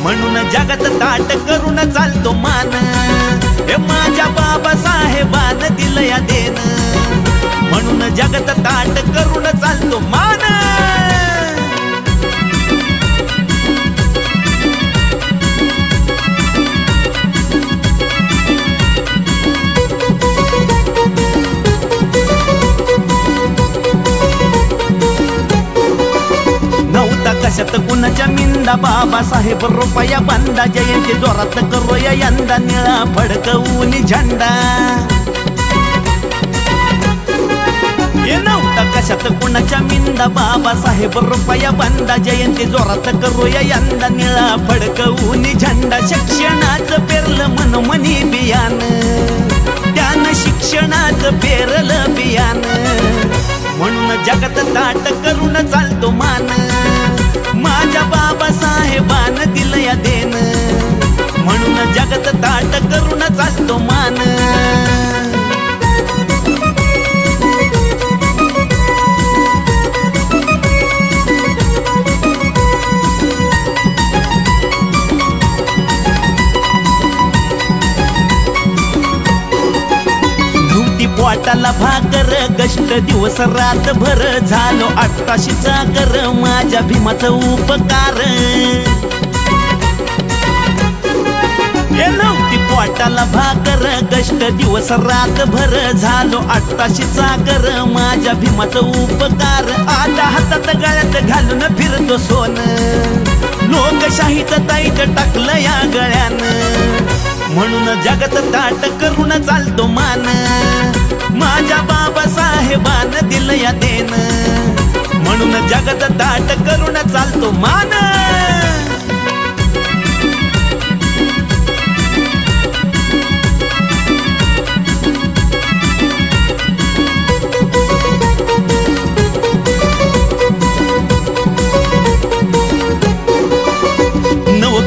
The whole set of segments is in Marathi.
म्हणून जगात ताट करून चालतो मान। हे माझ्या बाबासाहेबान दिलं या देण, म्हणून जगात ताट करून चालतो मान। कशात कुणाच्या मिंदा बाबासाहेब रुपया बंदा, जयंती जोरात करूया यंदा निळा फडकवून झंडा। ये नव्हता कशात कुणाच्या मिंदा बाबासाहेब रुपया बंदा, जयंती जोरात करूया यंदा निळा फडकवून झंडा। शिक्षणाचं पेरलं मनोमनी बियान, त्यानं शिक्षणाचं पेरलं बियान, म्हणून जगात ताट करून चालतो मान। माझ्या बाबासाहेबान दिलं या देण, म्हणून जगात ताट करून चालतो मान। पोटाला भाकर कष्ट दिवस रात भर, झालो 88चा कर माझ्या भीमाचा उपकार। नव्हती पोटाला भाकर कष्ट दिवस रात भर, झालो 88चा कर माझ्या भीमाचा उपकार। आता हातात गळ्यात घालून फिरतो सोन, लोकशाहीचं ताईत टाकलं या गळ्यानं, म्हणून जगात ताट करून चालतो मान। माझ्या बाबासाहेबान दिलं या देण, म्हणून जगात ताट करून चालतो मान।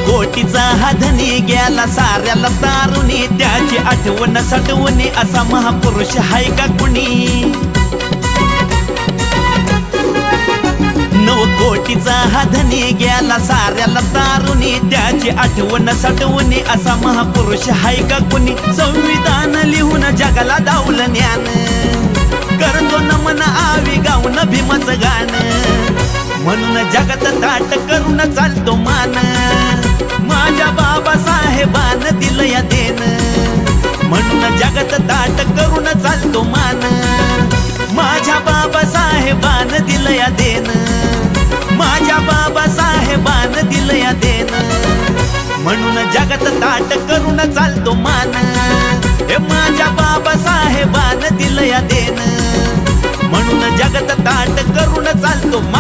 कोटीचा हा धनी गेला साऱ्याला तारुणी, त्याची आठवण साठवणी असा महापुरुष हाय का कुणी। 9 कोटीचा हा धनी गेला साऱ्याला तारुणी, त्याची आठवण साठवणी असा महापुरुष हाय का कुणी। संविधान लिहून जगाला दावलं ज्ञान, करतो नमन आवी गाऊन भीमाचं गाणं, म्हणून जगात ताट करून चालतो मान। माझ्या बाबासाहेबान दिलं या देण, म्हणून जगात ताट करून चालतो मान। माझ्या बाबासाहेबान दिलं या देण, माझ्या बाबासाहेबान दिलं या देण, म्हणून जगात ताट करून चालतो मान। हे माझ्या बाबासाहेबान दिलं या देण, म्हणून जगात ताट करून चालतो मान।